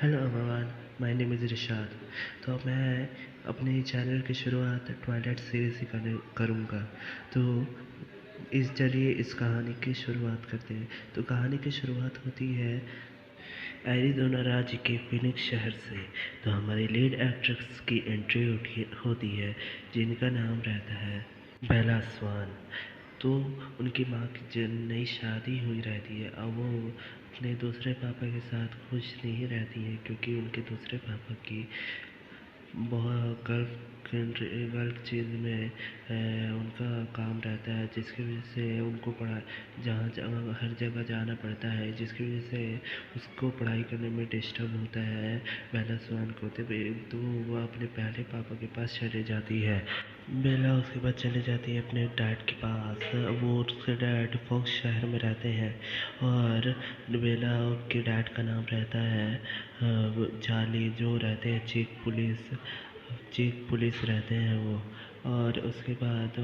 Hello everyone, my name is Rishad. तो मैं अपने चैनल की शुरुआत ट्वाइलाइट सीरीज़ से करूँगा। तो चलिए इस कहानी की शुरुआत करते हैं। तो कहानी की शुरुआत होती है एरिज़ोना राज्य के फिनिक्स शहर से। तो हमारी लीड एक्ट्रेस की एंट्री होती है, जिनका नाम रहता है बेला स्वान। तो उनकी माँ की नई शादी हुई रहती है। अब वो अपने दूसरे पापा के साथ खुश नहीं रहती है, क्योंकि उनके दूसरे पापा की बहुत गलत चीज़ में उनका काम रहता है, जिसकी वजह से उनको हर जगह जाना पड़ता है, जिसकी वजह से उसको पढ़ाई करने में डिस्टर्ब होता है बेला स्वान को। तो वो अपने पहले पापा के पास चले जाती है। बेला उसके बाद चले जाती है अपने डैड के पास। वो उसके डैड फॉक्स शहर में रहते हैं, और बेला के डैड का नाम रहता है चार्ली, जो रहते हैं चीफ पुलिस रहते हैं वो। और उसके बाद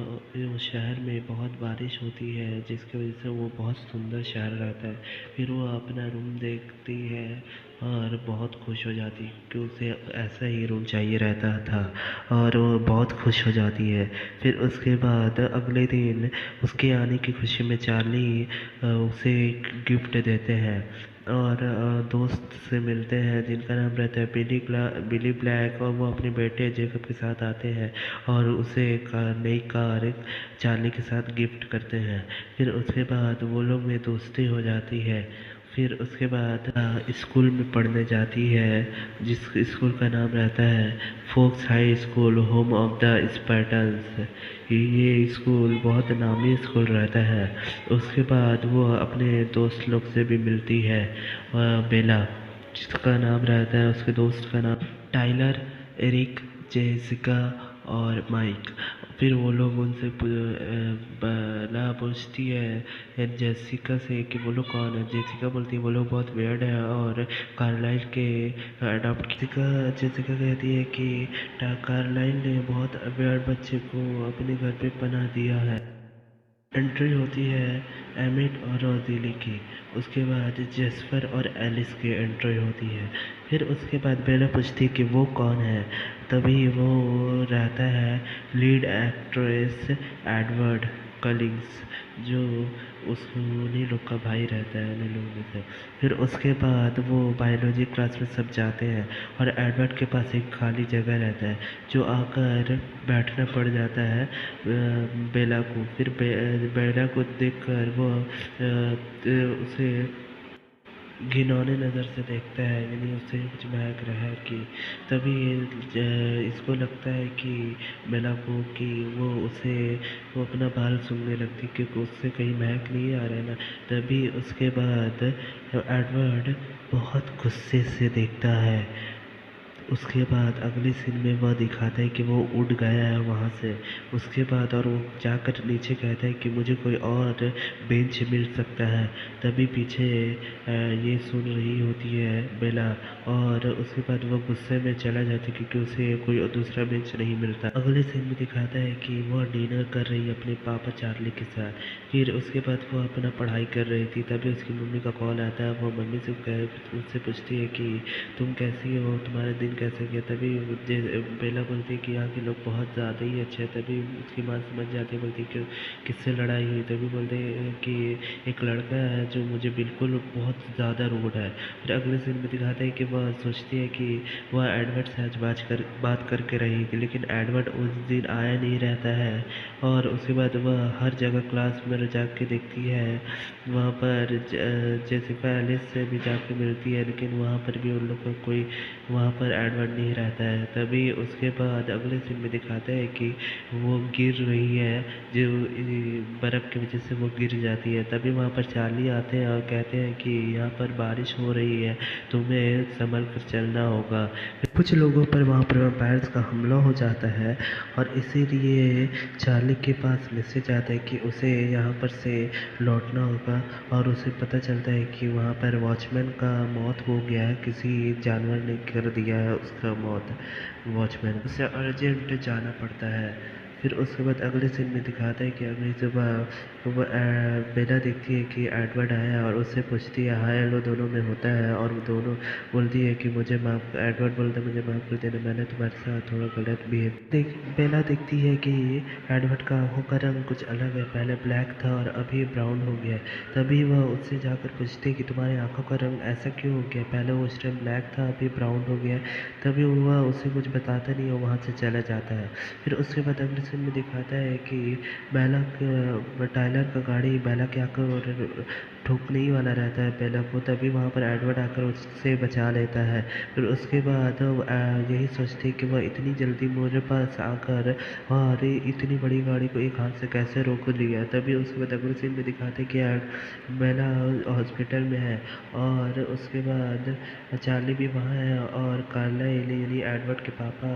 उस शहर में बहुत बारिश होती है, जिसकी वजह से वो बहुत सुंदर शहर रहता है। फिर वो अपना रूम देखती है और बहुत खुश हो जाती है, क्योंकि उसे ऐसा ही रूम चाहिए रहता था, और वो बहुत खुश हो जाती है। फिर उसके बाद अगले दिन उसके आने की खुशी में चार्ली उसे एक गिफ्ट देते हैं, और दोस्त से मिलते हैं जिनका नाम रहता है बिली ब्लैक, और वो अपने बेटे जेकब के साथ आते हैं और उसे एक नई कार चार्ली के साथ गिफ्ट करते हैं। फिर उसके बाद वो लोग में दोस्ती हो जाती है। फिर उसके बाद स्कूल में पढ़ने जाती है, जिस स्कूल का नाम रहता है Fox high school, home of the Spartans. ये स्कूल बहुत नामी स्कूल रहता है। उसके बाद वो अपने दोस्त लोग से भी मिलती है, बेला, जिसका नाम रहता है, उसके दोस्त का नाम टाइलर, एरिक, जेसिका और माइक। फिर वो लोग उनसे बेला पूछती है जेसिका से कि वो लोग कौन है। जेसिका बोलती है वो लोग बहुत वियर्ड है और कार्लाइल के अडॉप्ट। जेसिका कहती है कि कार्लाइल ने बहुत वियर्ड बच्चे को अपने घर पे पनाह दिया है। एंट्री होती है एमिट और रोज़ेली की। उसके बाद जेस्पर और एलिस की एंट्री होती है। फिर उसके बाद बेला पूछती है कि वो कौन है। तभी वो रहता है लीड एक्ट्रेस एडवर्ड कलिंग्स, जो उन्हीं लोग का भाई रहता है, उन्हीं लोगों में से। फिर उसके बाद वो बायोलॉजी क्लास में सब जाते हैं, और एडवर्ड के पास एक खाली जगह रहता है, जो आकर बैठना पड़ जाता है बेला को। फिर बेला को देखकर वो उसे घिनौने नज़र से देखता है, यानी उससे कुछ महक रहा है कि। तभी इसको लगता है कि बेला को कि वो अपना बाल सूंघने लगती, क्योंकि उससे कहीं महक नहीं आ रहा है ना। तभी उसके बाद एडवर्ड बहुत गुस्से से देखता है। उसके बाद अगले सीन में वह दिखाता है कि वो उड़ गया है वहाँ से। उसके बाद और वो जाकर नीचे कहता है कि मुझे कोई और बेंच मिल सकता है। तभी पीछे ये सुन रही होती है बेला, और उसके बाद वो गुस्से में चला जाता है, क्योंकि उसे कोई और दूसरा बेंच नहीं मिलता। अगले सीन में दिखाता है कि वह डिनर कर रही है अपने पापा चार्ली के साथ। फिर उसके बाद वो अपना पढ़ाई कर रही थी, तभी उसकी मम्मी का कॉल आता है। वो मम्मी से उससे पूछती है कि तुम कैसी हो, तुम्हारा दिन कैसे गया। तभी बेला बोलती है कि यहाँ के लोग बहुत ज़्यादा ही अच्छे हैं। तभी उसकी माँ समझ जाती है, बोलती है कि किससे लड़ाई हुई। तभी बोलते हैं कि एक लड़का है जो मुझे बिल्कुल बहुत ज़्यादा रूड है। फिर अगले दिन में दिखाते हैं कि वह सोचती है कि वह एडवर्ड से आज बात करके रहेगी, लेकिन एडवर्ड उस दिन आया नहीं रहता है। और उसके बाद वह हर जगह क्लास में जाके देखती है, वहाँ पर जेसिका एलिस से भी जाके मिलती है, लेकिन वहाँ पर भी उन लोग का कोई वहाँ पर एडवर्ड नहीं रहता है। तभी उसके बाद अगले सीन में दिखाता है कि वो गिर रही है, जो बर्फ़ की वजह से वो गिर जाती है। तभी वहाँ पर चार्ली आते हैं और कहते हैं कि यहाँ पर बारिश हो रही है, तुम्हें संभल कर चलना होगा। कुछ लोगों पर वहाँ पर वैम्पायर्स का हमला हो जाता है, और इसीलिए चार्ली के पास मैसेज आता है कि उसे यहाँ पर से लौटना होगा। और उसे पता चलता है कि वहाँ पर वॉचमैन का मौत हो गया है, किसी जानवर ने कर दिया है उसका मौत। वॉचमैन उसे अर्जेंट जाना पड़ता है। फिर उसके बाद अगले सीन में दिखाता है कि अगली सुबह बेला देखती है कि एडवर्ड आया और उससे पूछती है हाय हेलो दोनों में होता है, और वो दोनों बोलती है कि एडवर्ड बोलता है मुझे माफ़ कर देना, मैंने तुम्हारे साथ थोड़ा गलत बिहेव। बेला देखती है कि एडवर्ड का आंखों का रंग कुछ अलग है, पहले ब्लैक था और अभी ब्राउन हो गया है। तभी वह उससे जाकर पूछती है कि तुम्हारी आंखों का रंग ऐसा क्यों हो गया, पहले वो उस टाइम ब्लैक था अभी ब्राउन हो गया है। तभी वह उसे कुछ बताता नहीं और वहाँ से चला जाता है। फिर उसके बाद अगले सीन में दिखाता है कि टाइलर का गाड़ी बेला के आकर ठोकने ही वाला रहता है बेला को, तभी वहाँ पर एडवर्ड आकर उससे बचा लेता है। फिर उसके बाद यही सोचती है कि वह इतनी जल्दी मेरे पास आकर और इतनी बड़ी गाड़ी को एक हाथ से कैसे रोक लिया। तभी उसके बाद अगले सीन में दिखाते कि बेला हॉस्पिटल में है और उसके बाद चार्ली भी वहाँ है और कार्लाइल यानी एडवर्ड के पापा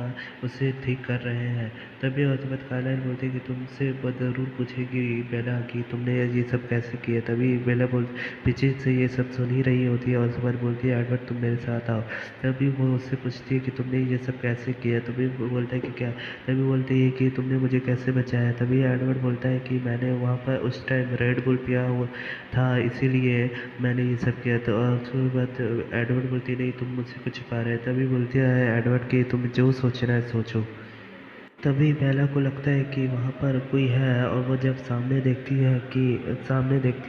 उसे ठीक कर रहे हैं। तभी उसके बाद कार्लाइल बोलती है कि तुमसे वो ज़रूर पूछेगी बेला कि तुमने ये सब कैसे किया। तभी बेला पीछे से ये सब सुन ही रही होती है और उसके बाद बोलती है एडवर्ड तुम मेरे साथ आओ। तभी वो उससे पूछती है कि तुमने ये सब कैसे किया। तभी वो बोलता है कि क्या। तभी बोलती है कि तुमने मुझे कैसे बचाया। तभी एडवर्ड बोलता है कि मैंने वहाँ पर उस टाइम रेड बुल पिया हुआ था इसीलिए मैंने ये सब किया। तो और उसके बाद एडवर्ड बोलती नहीं तुम मुझसे कुछ छुपा रहे। तभी बोलती है एडवर्ड कि तुम जो सोचना है सोचो। तभी बेला को लगता है कि वहाँ पर कोई है और वो जब सामने देखती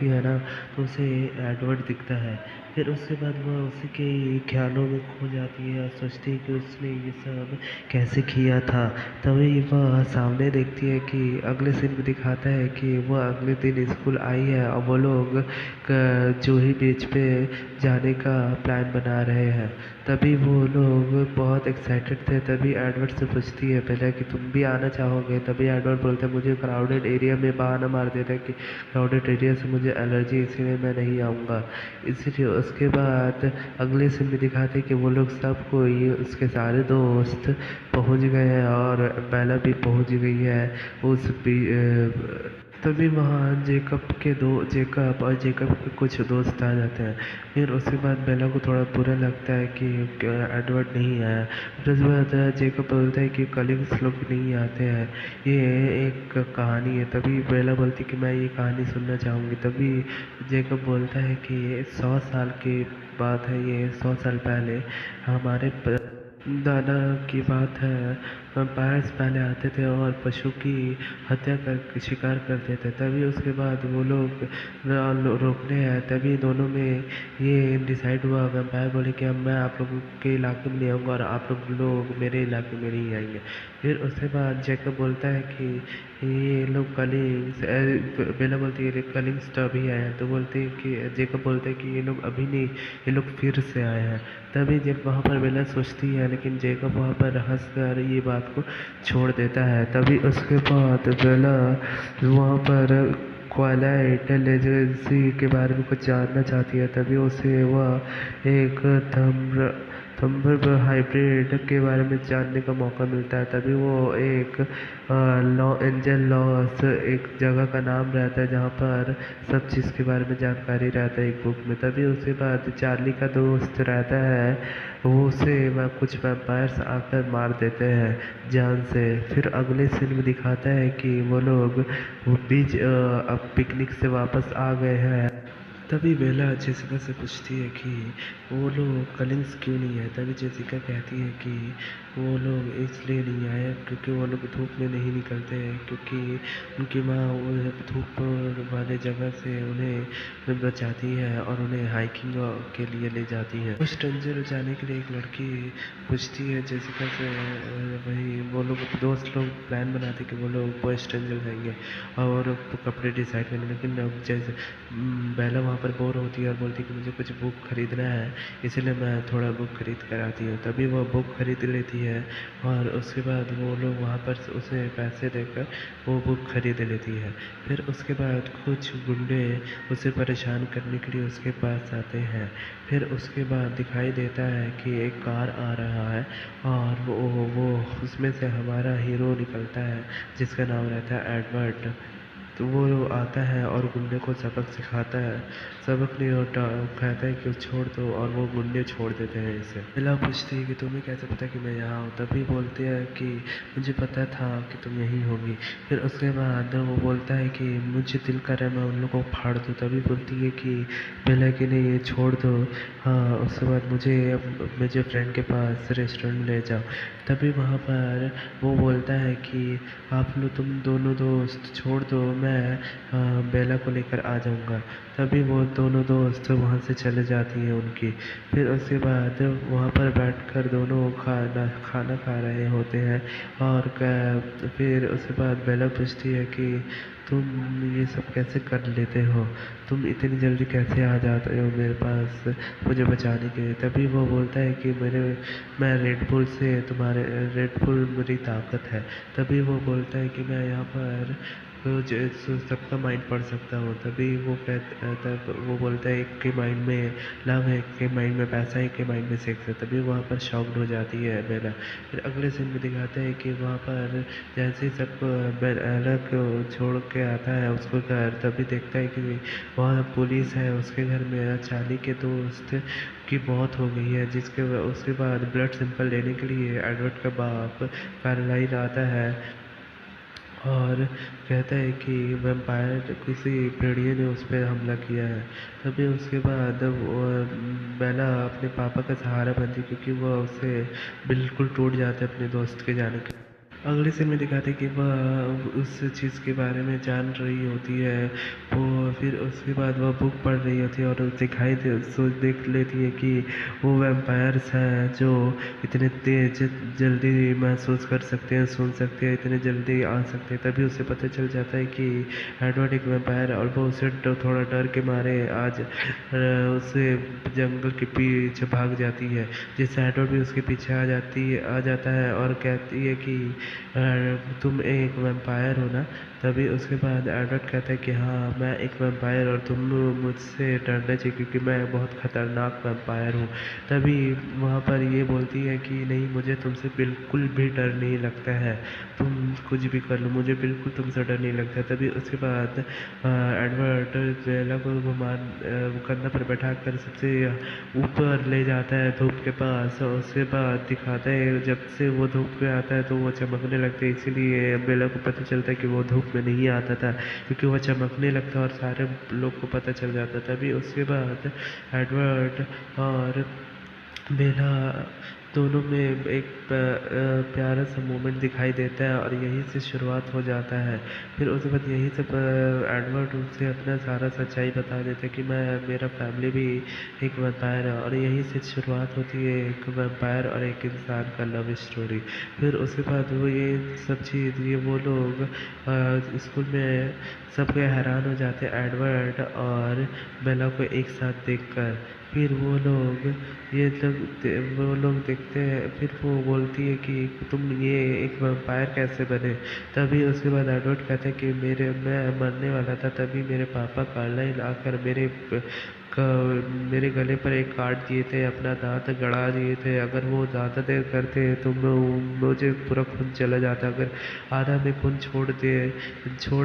है ना तो उसे एडवर्ड दिखता है। फिर उसके बाद वह उसी के ख्यालों में खो जाती है और सोचती है कि उसने ये सब कैसे किया था। तभी वह सामने देखती है कि अगले सीन में दिखाता है कि वह अगले दिन स्कूल आई है और वो लोग जूही बीच पे जाने का प्लान बना रहे हैं। तभी वो लोग बहुत एक्साइटेड थे। तभी एडवर्ड से पूछती है पहले कि तुम भी आना चाहोगे। तभी एडवर्ड बोलता है मुझे क्राउडेड एरिया में बहाना मार देता है कि क्राउडेड एरिया से मुझे एलर्जी इसीलिए मैं नहीं आऊँगा। इसीलिए उसके बाद अगले सीन में दिखाते कि वो लोग सब कोई उसके सारे दोस्त पहुंच गए हैं और बेला भी पहुंच गई है उस तभी वहाँ जेकब और जेकब के कुछ दोस्त आ जाते हैं। फिर उसके बाद बेला को थोड़ा बुरा लगता है कि एडवर्ड नहीं आया। फिर उसके बाद जेकब बोलता है कि कलीग्स लोग नहीं आते हैं, ये एक कहानी है। तभी बेला बोलती कि मैं ये कहानी सुनना चाहूँगी। तभी जेकब बोलता है कि ये 100 साल की बात है, ये 100 साल पहले हमारे दादा की बात है। वैम्पायर्स पहले आते थे और पशु की हत्या कर शिकार करते थे। तभी उसके बाद वो लोग रोकने आए। तभी दोनों में ये डिसाइड हुआ, वैम्पायर बोले कि अब मैं आप लोगों के इलाके में नहीं आऊँगा और आप लोग मेरे इलाके में नहीं आएंगे। फिर उसके बाद जैकब बोलता है कि ये लोग बेला बोलती है कलिंग्स तो अभी आए हैं। तो बोलते हैं कि जैकब बोलते हैं कि ये लोग अभी नहीं, ये लोग फिर से आए हैं। तभी जब वहाँ पर बेला सोचती है लेकिन जैकब वहाँ पर हंस कर ये बात को छोड़ देता है। तभी उसके बाद बेला वहाँ पर क्वालाइट लेजेंसी के बारे में कुछ जानना चाहती है। तभी उसे वह एक थंबर हाइब्रिड के बारे में जानने का मौका मिलता है। तभी वो एक लॉस एक जगह का नाम रहता है जहाँ पर सब चीज़ के बारे में जानकारी रहता है एक बुक में। तभी उसके बाद चार्ली का दोस्त रहता है, वो उसे कुछ वैम्पायर्स आकर मार देते हैं जान से। फिर अगले सीन में दिखाता है कि वो लोग वो बीच अब पिकनिक से वापस आ गए हैं। तभी बेला जेसिका से पूछती है कि वो लोग कलिंग्स क्यों नहीं आए। तभी जेसिका कहती है कि वो लोग इसलिए नहीं आए क्योंकि वो लोग धूप में नहीं निकलते हैं, क्योंकि उनकी माँ वो धूप वाले जगह से उन्हें बचाती है और उन्हें हाइकिंग के लिए ले जाती है। उस स्ट्रेंजर जाने के लिए एक लड़की पूछती है जेसिका से, वही वो लोग दोस्त लोग प्लान बनाते कि वो लोग वो स्ट्रेंजर जाएंगे और कपड़े डिसाइड करेंगे। लेकिन जैसे बेला वहाँ पर बोर होती है और बोलती है कि मुझे कुछ बुक खरीदना है, इसलिए मैं थोड़ा बुक खरीद कर आती हूँ। तभी वह बुक खरीद लेती है और उसके बाद वो लोग वहाँ पर उसे पैसे देकर वो बुक खरीद लेती है। फिर उसके बाद कुछ गुंडे उसे परेशान करने के लिए उसके पास आते हैं। फिर उसके बाद दिखाई देता है कि एक कार आ रहा है और वो उसमें से हमारा हीरो निकलता है जिसका नाम रहता है एडवर्ड। तो वो आता है और गुंडे को सबक सिखाता है। सबक नहीं होता, कहता है कि छोड़ दो, और वो गुंडे छोड़ देते हैं इसे। बेला पूछती है कि तुम्हें कैसे पता कि मैं यहाँ हूँ? तभी बोलते हैं कि मुझे पता था कि तुम यहीं होगी। फिर उसके बाद वो बोलता है कि मुझे दिल कर रहा है मैं उन लोगों को फाड़ दूँ। तभी बोलती है कि बेला कि नहीं, ये छोड़ दो। हाँ, उसके बाद मुझे फ्रेंड के पास रेस्टोरेंट ले जाओ। तभी वहाँ पर वो बोलता है कि आप लोग, तुम दोनों दोस्त छोड़ दो, मैं बेला को लेकर आ जाऊँगा। तभी वो दोनों दोस्त वहाँ से चले जाती हैं उनकी। फिर उसके बाद वहाँ पर बैठकर दोनों खाना खा रहे होते हैं। और फिर उसके बाद बेला पूछती है कि तुम ये सब कैसे कर लेते हो? तुम इतनी जल्दी कैसे आ जाते हो मेरे पास मुझे बचाने के लिए? तभी वो बोलता है कि मैं रेड बुल मेरी ताकत है। तभी वो बोलता है कि मैं यहाँ पर सबका माइंड पढ़ सकता हूँ। तब वो बोलता है एक के माइंड में लव है, एक के माइंड में पैसा है, एक के माइंड में सेक्स है। तभी वहाँ पर शॉक्ड हो जाती है बेला। फिर अगले सीन में दिखाते हैं कि वहाँ पर जैसे ही सबको बेला को छोड़ के आता है उसको घर, तभी देखता है कि वहाँ पुलिस है उसके घर में। चार्ली के दोस्त की मौत हो गई है, उसके बाद ब्लड सैंपल लेने के लिए एडवर्ड का बाप कार्लाइल आता है और कहता है कि वैम्पायर किसी भेड़िए ने उस पर हमला किया है। तभी उसके बाद बेला अपने पापा का सहारा बनती, क्योंकि वह उससे बिल्कुल टूट जाते अपने दोस्त के जाने के। अगले सीन में दिखाते कि वह उस चीज़ के बारे में जान रही होती है। वो फिर उसके बाद वह बुक पढ़ रही होती है और देख लेती है कि वो वैम्पायर्स हैं जो इतने तेज जल्दी महसूस कर सकते हैं, सुन सकते हैं, इतने जल्दी आ सकते हैं। तभी उसे पता चल जाता है कि एडवर्ड एक वैम्पायर है, और वो उसे थोड़ा डर के मारे आज उसे जंगल के पीछे भाग जाती है, जिससे एडवर्ड भी उसके पीछे आ जाता है और कहती है कि तुम एक वैम्पायर हो ना? तभी उसके बाद एडवर्ड कहता है कि हाँ, मैं एक वैम्पायर और तुम मुझसे डरना चाहिए क्योंकि मैं बहुत ख़तरनाक वैम्पायर हूँ। तभी वहाँ पर ये बोलती है कि नहीं, मुझे तुमसे बिल्कुल भी डर नहीं लगता है, तुम कुछ भी कर लो, मुझे बिल्कुल तुमसे डर नहीं लगता। तभी उसके बाद एडवर्ड बेला को कंधा पर बैठा कर सबसे ऊपर ले जाता है धूप के पास। और उसके बाद दिखाता है जब से वो धूप पे आता है तो वो चमकने लगते हैं, इसीलिए बेला को पता चलता है कि वो धूप में नहीं आता था, क्योंकि वो चमकने लगता और सारे लोग को पता चल जाता। तभी उसके बाद एडवर्ड और बेला दोनों में एक प्यारा सा मोमेंट दिखाई देता है और यहीं से शुरुआत हो जाता है। फिर उसके बाद यहीं से एडवर्ड उनसे अपना सारा सच्चाई बता देता है कि मेरा फैमिली भी एक वैम्पायर है, और यहीं से शुरुआत होती है एक वैम्पायर और एक इंसान का लव स्टोरी। फिर उसके बाद वो ये सब चीज़ वो लोग स्कूल में सब हैरान हो जाते हैं एडवर्ड और बेला को एक साथ देखकर। फिर वो लोग देखते हैं, फिर वो बोलती है कि तुम ये एक वैम्पायर कैसे बने? तभी उसके बाद एडवर्ड कहते हैं कि मैं मरने वाला था, तभी मेरे पापा कार्लाइल आकर मेरे गले पर एक काट दिए थे, अपना दांत गड़ा दिए थे। अगर वो ज़्यादा देर करते तो मुझे पूरा खून चला जाता। अगर आधा में खून छोड़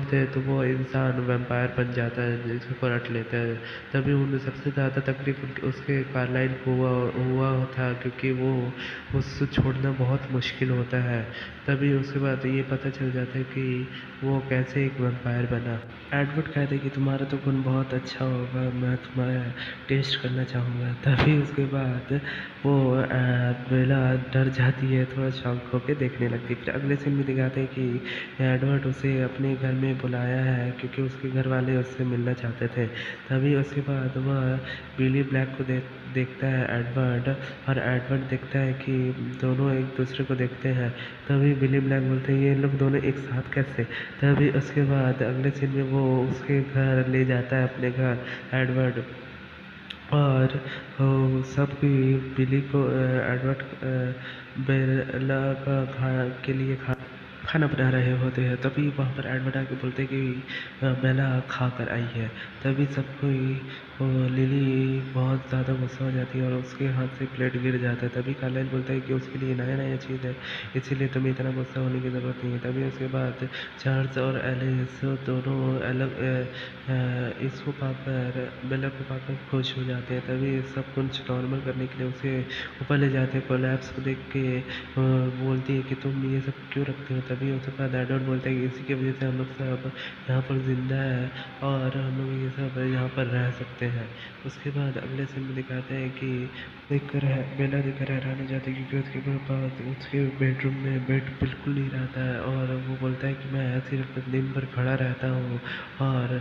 दे तो वो इंसान वैम्पायर बन जाता है, जिसको रट लेता है। तभी उन्हें सबसे ज़्यादा तकलीफ उसके कार्लाइल को हुआ था, क्योंकि वो उससे छोड़ना बहुत मुश्किल होता है। तभी उसके बाद ये पता चल जाता है कि वो कैसे एक वैम्पायर बना। एडवर्ड कहते हैं कि तुम्हारा तो खून बहुत अच्छा होगा, मैं तुम्हारा टेस्ट करना चाहूँगा। तभी उसके बाद वो बेला डर जाती है, थोड़ा शॉक होकर देखने लगती है। फिर अगले सीन में दिखाते हैं कि एडवर्ड उसे अपने घर में बुलाया है, क्योंकि उसके घर वाले उससे मिलना चाहते थे। तभी उसके बाद वह बिली ब्लैक को देखता है एडवर्ड, और एडवर्ड देखता है कि दोनों एक दूसरे को देखते हैं। तभी बिली ब्लैक बोलते हैं ये लोग दोनों एक साथ कैसे? तभी उसके बाद अगले सीन में वो उसके घर ले जाता है, अपने घर एडवर्ड, और सबकी बिली को एडवर्ड बेला का के लिए खाना बना रहे होते हैं। तभी वहाँ पर एडवर्ड आके बोलते हैं कि बेला खा कर आई है। तभी सब कोई लिली बहुत ज़्यादा गुस्सा हो जाती है और उसके हाथ से प्लेट गिर जाता है। तभी कार्लाइल बोलता है कि उसके लिए नया नया चीज़ है, इसीलिए तुम्हें इतना गुस्सा होने की ज़रूरत नहीं है। तभी उसके बाद चार्ल्स और एलिस दोनों अलग इसको पाकर, बेला को पाकर खुश हो जाते हैं। तभी सब कुछ नॉर्मल करने के लिए उसे ऊपर ले जाते हैं। कोलैप्स को देख के बोलती है कि तुम ये सब क्यों रखते हो। तभी उसके बाद एडवर्ड बोलता है कि इसी की वजह से हम लोग सब यहाँ पर ज़िंदा है और हम लोग ये सब यहाँ पर रह सकते हैं। उसके बाद अगले सीन में दिखाते हैं कि बेला देखकर हैरान हो जाती है, क्योंकि उसके पास उसके बेडरूम में बेड बिल्कुल नहीं रहता है और वो बोलता है कि मैं सिर्फ दिन भर खड़ा रहता हूँ और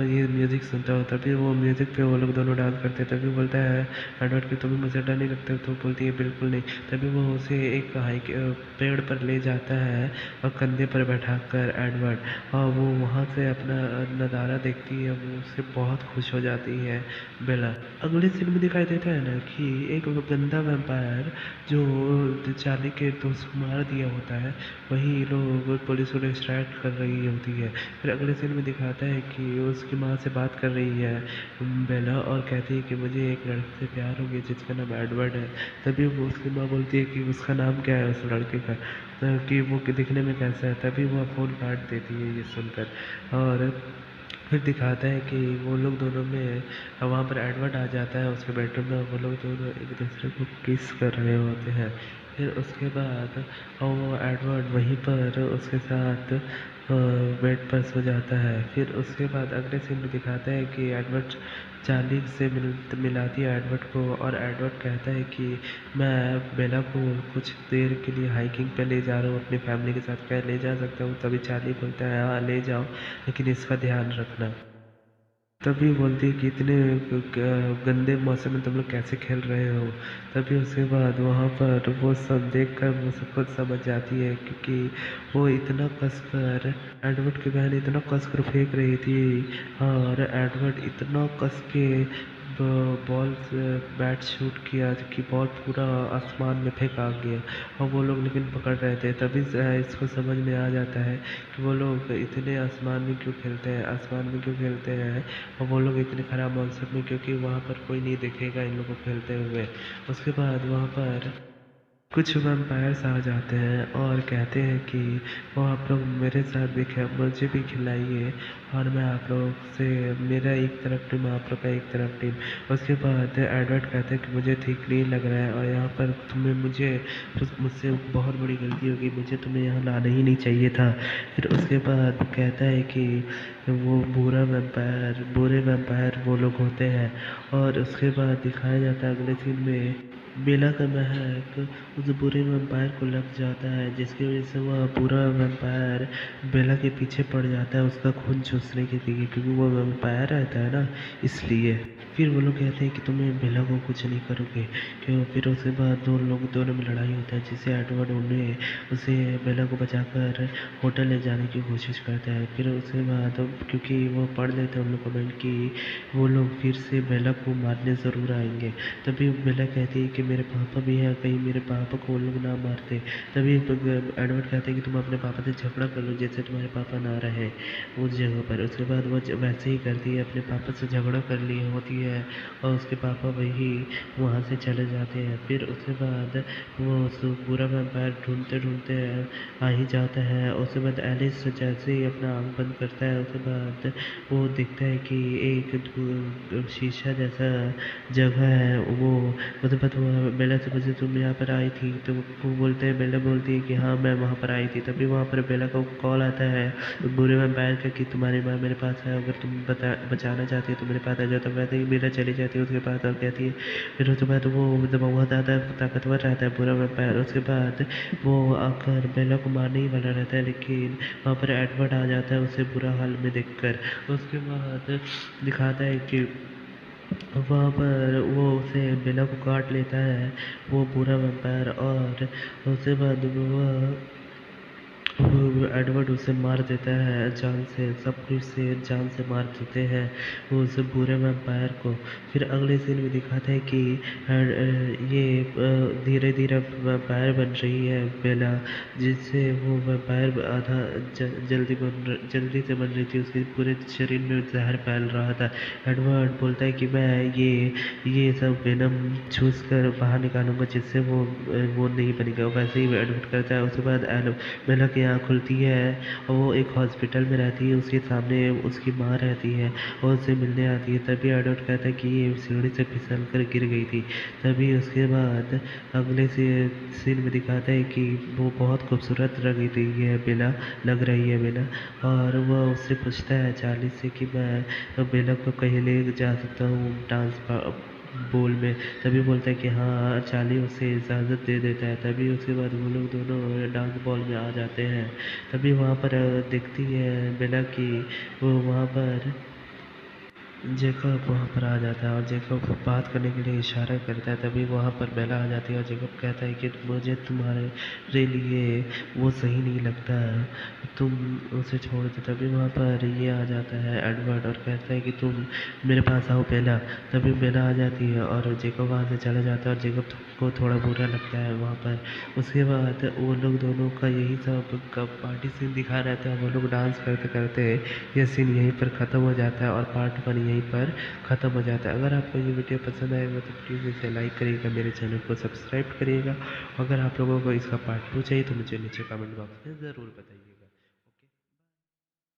ये म्यूज़िक सुनता हूँ। तभी वो म्यूज़िक पे वो लोग दोनों डांस करते हैं। तभी बोलता है एडवर्ड कि तुम्हें मुझे डर नहीं लगता। तो बोलती है बिल्कुल नहीं। तभी वो उसे एक पेड़ पर ले जाता है और कंधे पर बैठा कर एडवर्ड, और वो वहाँ से अपना नज़ारा देखती है। वो उससे बहुत खुश हो जाती है बेला। अगले सीन में दिखाई देता है ना कि एक गंदा वैम्पायर जो चार्ली के दोस्त को मार दिया होता है, वही लोग पुलिस को डिस्ट्रैक्ट कर रही होती है। फिर अगले सीन में दिखाता है कि उसकी माँ से बात कर रही है बेला और कहती है कि मुझे एक लड़के से प्यार हो गया जिसका नाम एडवर्ड है। तभी वो उसकी माँ बोलती है कि उसका नाम क्या है उस लड़के का, कि वो दिखने में कैसा है। तभी वो फ़ोन काट देती है ये सुनकर। और फिर दिखाता है कि वो लोग दोनों में वहाँ पर एडवर्ड आ जाता है उसके बेडरूम में, वो लोग दोनों एक दूसरे को किस कर रहे होते हैं। फिर उसके बाद वो एडवर्ड वहीं पर उसके साथ बेड पर सो जाता है। फिर उसके बाद अगले सीन में दिखाता है कि एडवर्ड चार्ली से मिलाती है एडवर्ड को, और एडवर्ड कहता है कि मैं बेला को कुछ देर के लिए हाइकिंग पे ले जा रहा हूँ अपनी फैमिली के साथ, क्या ले जा सकता हूँ। तभी चार्ली बोलता है हाँ ले जाओ, लेकिन इसका ध्यान रखना। तभी बोलती है कि इतने गंदे मौसम में तुम लोग कैसे खेल रहे हो। तभी उसके बाद वहाँ पर वो सब देखकर वो सब कुछ समझ जाती है, क्योंकि वो इतना कसकर एडवर्ड की बहन इतना कसकर फेंक रही थी और एडवर्ड इतना कस के बॉल से बैट शूट किया कि बॉल पूरा आसमान में फेंका गया, और वो लोग लेकिन पकड़ रहे थे। तभी इसको समझ में आ जाता है कि वो लोग इतने आसमान में क्यों खेलते हैं, आसमान में क्यों खेलते हैं, और वो लोग इतने ख़राब मौसम में, क्योंकि वहाँ पर कोई नहीं देखेगा इन लोगों को खेलते हुए। उसके बाद वहाँ पर कुछ वैम्पायर्स आ जाते हैं और कहते हैं कि वो आप लोग मेरे साथ भी मुझे भी खिलाइए, और मैं आप लोग से, मेरा एक तरफ टीम आप लोग का एक तरफ टीम। उसके बाद एडवर्ड कहते हैं कि मुझे ठीक नहीं लग रहा है और यहाँ पर मुझसे बहुत बड़ी गलती होगी, मुझे तुम्हें यहाँ लाना ही नहीं चाहिए था। फिर उसके बाद कहता है कि वो बुरे वैम्पायर वो लोग होते हैं। और उसके बाद दिखाया जाता है अगले सीन में बेला का महक उस बुरे वैम्पायर को लग जाता है, जिसकी वजह से वह पूरा वैम्पायर बेला के पीछे पड़ जाता है उसका खून चूसने के लिए, क्योंकि वो वैम्पायर रहता है ना, इसलिए। फिर वो लोग कहते हैं कि तुम्हें बेला को कुछ नहीं करोगे क्यों। फिर उसके बाद दोनों में लड़ाई होता है, जिससे एडवर्ड उसे बेला को बचाकर होटल ले जाने की कोशिश करता है। फिर उसके बाद क्योंकि वो पढ़ लेते हैं उन लोग कमेंट कि वो लोग फिर से बेला को मारने ज़रूर आएंगे। तभी बेला कहती है कि मेरे पापा भी हैं, कहीं मेरे पापा को वो लोग ना मारते। तभी एडवर्ड कहते हैं कि तुम अपने पापा से झगड़ा कर लो जिससे तुम्हारे पापा ना रहे उस जगह पर। उसके बाद वो वैसे ही करती है, अपने पापा से झगड़ा कर ली होती है और उसके पापा वही वहाँ से चले जाते हैं। फिर उसके बाद वो पूरा वैम्पायर ढूंढते ढूंढते आ ही जाता है। उसके बाद एलिस जैसे ही अपना आँख बंद करता है, उसके बाद वो देखता है कि एक शीशा जैसा जगह है। वो उसके बाद वो बेला से पूछे तुम यहाँ पर आई थी, तो वो बोलते हैं, बेला बोलती है कि हाँ मैं वहाँ पर आई थी। तभी वहाँ पर बेला का कॉल आता है बुरे वैम्पायर का कि तुम्हारी माँ मेरे पास है, अगर तुम बचाना चाहती हो तो मेरे पास आ जाओ। तो वैसे ही बेला चली जाती है उसके पास और कहती है। फिर उसके बाद वो जब बहुत ज़्यादा ताकतवर रहता है बुरा वैम्पायर, उसके बाद वो आकर बेला को मारने ही वाला रहता है, लेकिन वहाँ पर एडवर्ड आ जाता है उसे बुरा हाल में देखकर। उसके बाद दिखाता है कि वहाँ पर वो उसे बेला को काट लेता है वो पूरा वैम्पायर, और उसके बाद वो वो एडवर्ड उसे मार देता है जान से, सब कुछ से जान से मार देते हैं वो उस बुरे वैम्पायर को। फिर अगले सीन में दिखाता है कि ये धीरे धीरे वैम्पायर बन रही है बेला, जिससे वो वैम्पायर आधा जल्दी से बन रही थी, उसके पूरे शरीर में जहर फैल रहा था। एडवर्ड बोलता है कि मैं ये सब वेनम चूस कर बाहर निकालूंगा, जिससे वो नहीं बनेगा। वैसे ही वो एडमिट करता है। उसके बाद बेला की आँख खुलती है और वो एक हॉस्पिटल में रहती है, उसके सामने उसकी माँ रहती है और उससे मिलने आती है। तभी एडवर्ड कहता है कि ये सीढ़ी से फिसल कर गिर गई थी। तभी उसके बाद अगले से सीन में दिखाता है कि वो बहुत खूबसूरत लग रही है बेला, लग रही है बेला। और वह उससे पूछता है चार्ली से कि मैं बेला को कहीं ले जा सकता हूँ डांस बोल में। तभी बोलता है कि हाँ, चार्ली उसे इजाज़त दे देता है। तभी उसके बाद वो लोग दोनों डांस बॉल में आ जाते हैं। तभी वहाँ पर दिखती है बेला कि वो वहाँ पर जेकब वहाँ पर आ जाता है और जेकब बात करने के लिए इशारा करता है। तभी वहाँ पर बेला आ जाती है और जेकब कहता है कि मुझे तुम्हारे लिए वो सही नहीं लगता, तुम उसे छोड़ दो। तभी वहाँ पर ये आ जाता है एडवर्ड और कहता है कि तुम मेरे पास आओ बेला। तभी बेला आ जाती है और जेकब वहाँ से चला जाता है और जेकब को थोड़ा बुरा लगता है वहाँ पर। उसके बाद वो लोग दोनों का यही सब पार्टी सीन दिखा रहता है। वो लोग डांस करते करते ये सीन यहीं पर ख़त्म हो जाता है और पार्ट 1 यहीं पर ख़त्म हो जाता है। अगर आपको ये वीडियो पसंद आएगा तो प्लीज़ इसे लाइक करिएगा, मेरे चैनल को सब्सक्राइब करिएगा। अगर आप लोगों को इसका पार्ट 2 चाहिए तो मुझे नीचे कमेंट बॉक्स में ज़रूर बताइएगा।